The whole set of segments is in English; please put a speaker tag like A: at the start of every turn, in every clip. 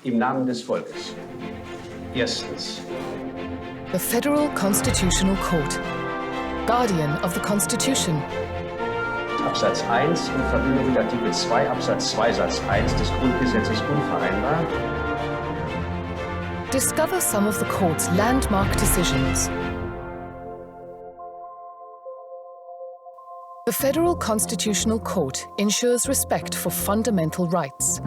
A: Im Namen des Volkes. Erstens.
B: The Federal Constitutional Court, Guardian of the Constitution.
A: Absatz 1 in Verbindung mit Artikel 2 Absatz 2 Satz 1 des Grundgesetzes unvereinbar.
B: Discover some of the court's landmark decisions. The Federal Constitutional Court ensures respect for fundamental rights.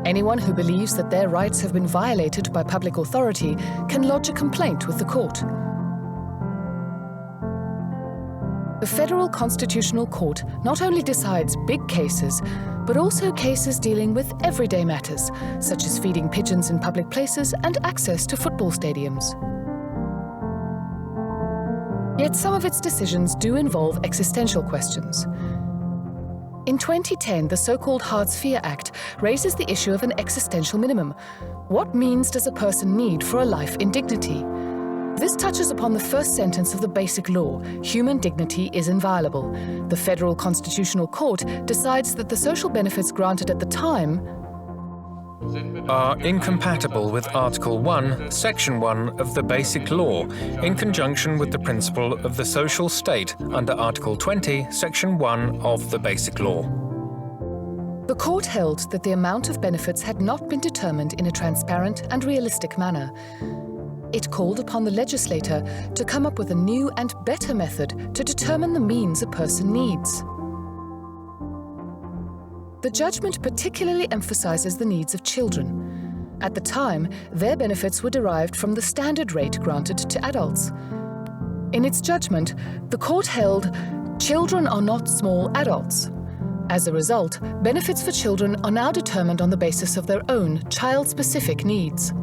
B: Anyone who believes that their rights have been violated by public authority can lodge a complaint with the court. The Federal Constitutional Court not only decides big cases, but also cases dealing with everyday matters, such as feeding pigeons in public places and access to football stadiums. Yet some of its decisions do involve existential questions. In 2010, the so-called Hartz-IV Act raises the issue of an existential minimum. What means does a person need for a life in dignity? This touches upon the first sentence of the Basic Law: human dignity is inviolable. The Federal Constitutional Court decides that the social benefits granted at the time
C: are incompatible with Article 1, Section 1 of the Basic Law, in conjunction with the principle of the social state under Article 20, Section 1 of the Basic Law.
B: The court held that the amount of benefits had not been determined in a transparent and realistic manner. It called upon the legislator to come up with a new and better method to determine the means a person needs. The judgment particularly emphasizes the needs of children. At the time, their benefits were derived from the standard rate granted to adults. In its judgment, the court held, children are not small adults. As a result, benefits for children are now determined on the basis of their own child-specific needs.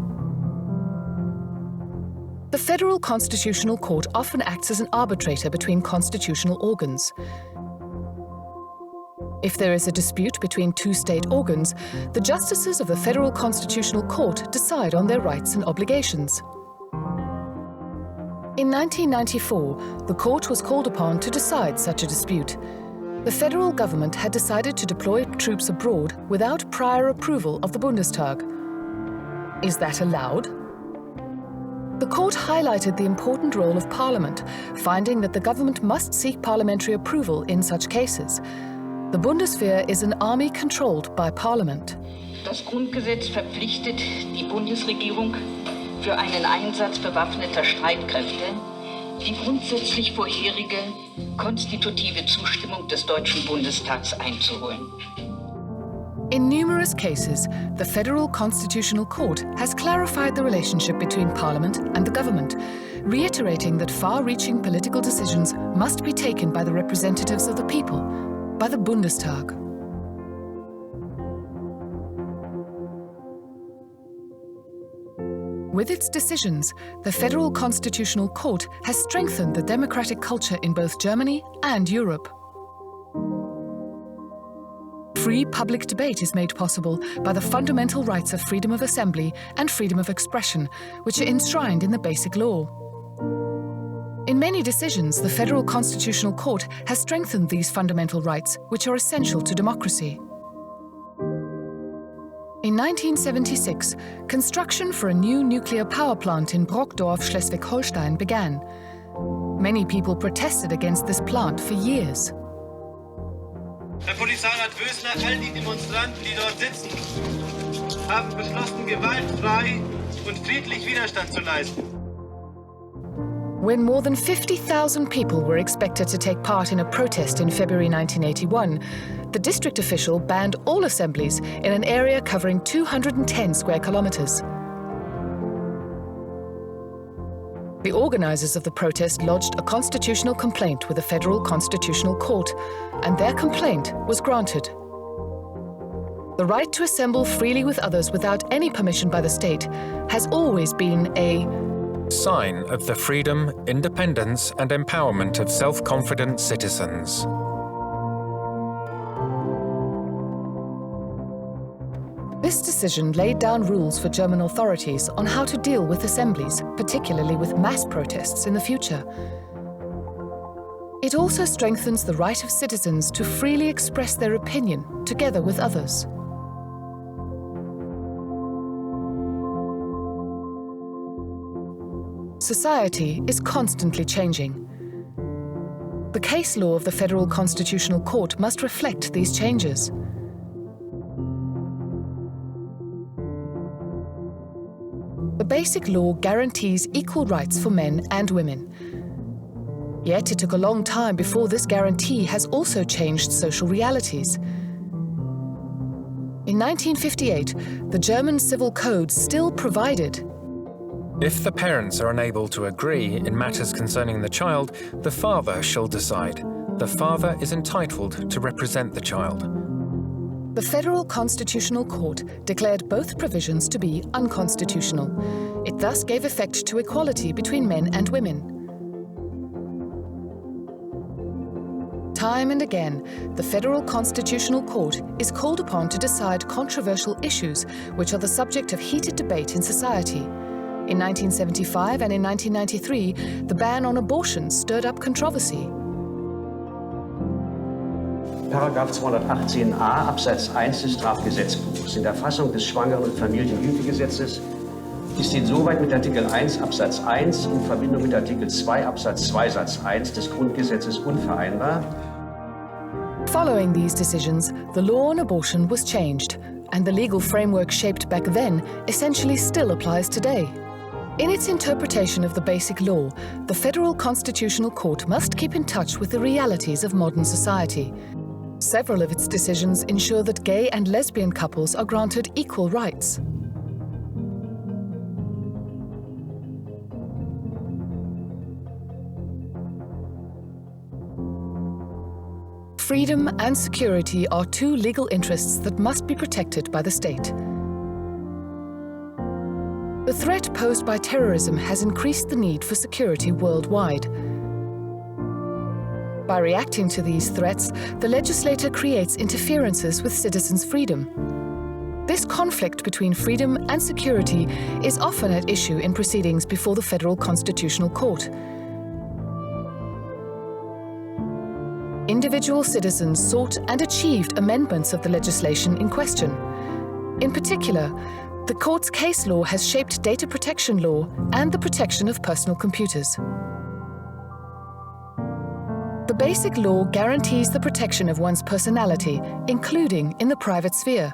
B: The Federal Constitutional Court often acts as an arbitrator between constitutional organs. If there is a dispute between two state organs, the justices of the Federal Constitutional Court decide on their rights and obligations. In 1994, the court was called upon to decide such a dispute. The federal government had decided to deploy troops abroad without prior approval of the Bundestag. Is that allowed? The court highlighted the important role of Parliament, finding that the government must seek parliamentary approval in such cases. The Bundeswehr is an army controlled by Parliament.
D: Das Grundgesetz verpflichtet die Bundesregierung für einen Einsatz bewaffneter Streitkräfte, die grundsätzlich vorherige konstitutive Zustimmung des Deutschen Bundestags einzuholen.
B: In numerous cases, the Federal Constitutional Court has clarified the relationship between Parliament and the government, reiterating that far-reaching political decisions must be taken by the representatives of the people, by the Bundestag. With its decisions, the Federal Constitutional Court has strengthened the democratic culture in both Germany and Europe. Free public debate is made possible by the fundamental rights of freedom of assembly and freedom of expression, which are enshrined in the Basic Law. In many decisions, the Federal Constitutional Court has strengthened these fundamental rights, which are essential to democracy. In 1976, construction for a new nuclear power plant in Brockdorf, Schleswig-Holstein began. Many people protested against this plant for years.
E: Herr Polizeirat Wösner, all die Demonstranten, die dort sitzen, haben beschlossen, gewaltfrei und friedlich Widerstand zu leisten.
B: When more than 50,000 people were expected to take part in a protest in February 1981, the district official banned all assemblies in an area covering 210 square kilometers. The organizers of the protest lodged a constitutional complaint with the Federal Constitutional Court, and their complaint was granted. The right to assemble freely with others without any permission by the state has always been a
C: sign of the freedom, independence, and empowerment of self-confident citizens.
B: This decision laid down rules for German authorities on how to deal with assemblies, particularly with mass protests in the future. It also strengthens the right of citizens to freely express their opinion together with others. Society is constantly changing. The case law of the Federal Constitutional Court must reflect these changes. The Basic Law guarantees equal rights for men and women. Yet it took a long time before this guarantee has also changed social realities. In 1958, the German Civil Code still provided,
C: if the parents are unable to agree in matters concerning the child, the father shall decide. The father is entitled to represent the child.
B: The Federal Constitutional Court declared both provisions to be unconstitutional. It thus gave effect to equality between men and women. Time and again, the Federal Constitutional Court is called upon to decide controversial issues which are the subject of heated debate in society. In 1975 and in 1993, the ban on abortion stirred up controversy.
A: Paragraph 218a Absatz 1 des Strafgesetzbuches in der Fassung des Schwangeren- und Familienhütegesetzes ist insoweit mit Artikel 1 Absatz 1 in Verbindung mit Artikel 2 Absatz 2 Satz 1 des Grundgesetzes unvereinbar.
B: Following these decisions, the law on abortion was changed, and the legal framework shaped back then essentially still applies today. In its interpretation of the Basic Law, the Federal Constitutional Court must keep in touch with the realities of modern society. Several of its decisions ensure that gay and lesbian couples are granted equal rights. Freedom and security are two legal interests that must be protected by the state. The threat posed by terrorism has increased the need for security worldwide. By reacting to these threats, the legislator creates interferences with citizens' freedom. This conflict between freedom and security is often at issue in proceedings before the Federal Constitutional Court. Individual citizens sought and achieved amendments of the legislation in question. In particular, the court's case law has shaped data protection law and the protection of personal computers. The Basic Law guarantees the protection of one's personality, including in the private sphere.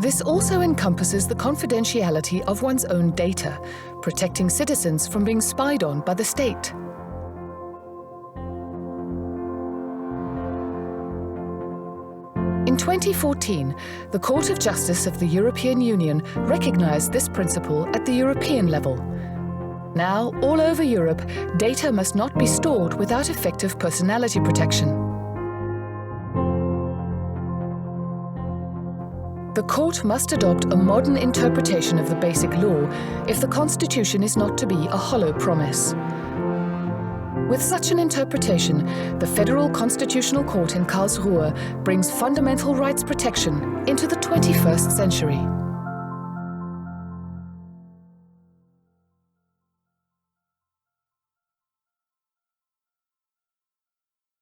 B: This also encompasses the confidentiality of one's own data, protecting citizens from being spied on by the state. In 2014, the Court of Justice of the European Union recognized this principle at the European level. Now, all over Europe, data must not be stored without effective personality protection. The court must adopt a modern interpretation of the Basic Law if the Constitution is not to be a hollow promise. With such an interpretation, the Federal Constitutional Court in Karlsruhe brings fundamental rights protection into the 21st century.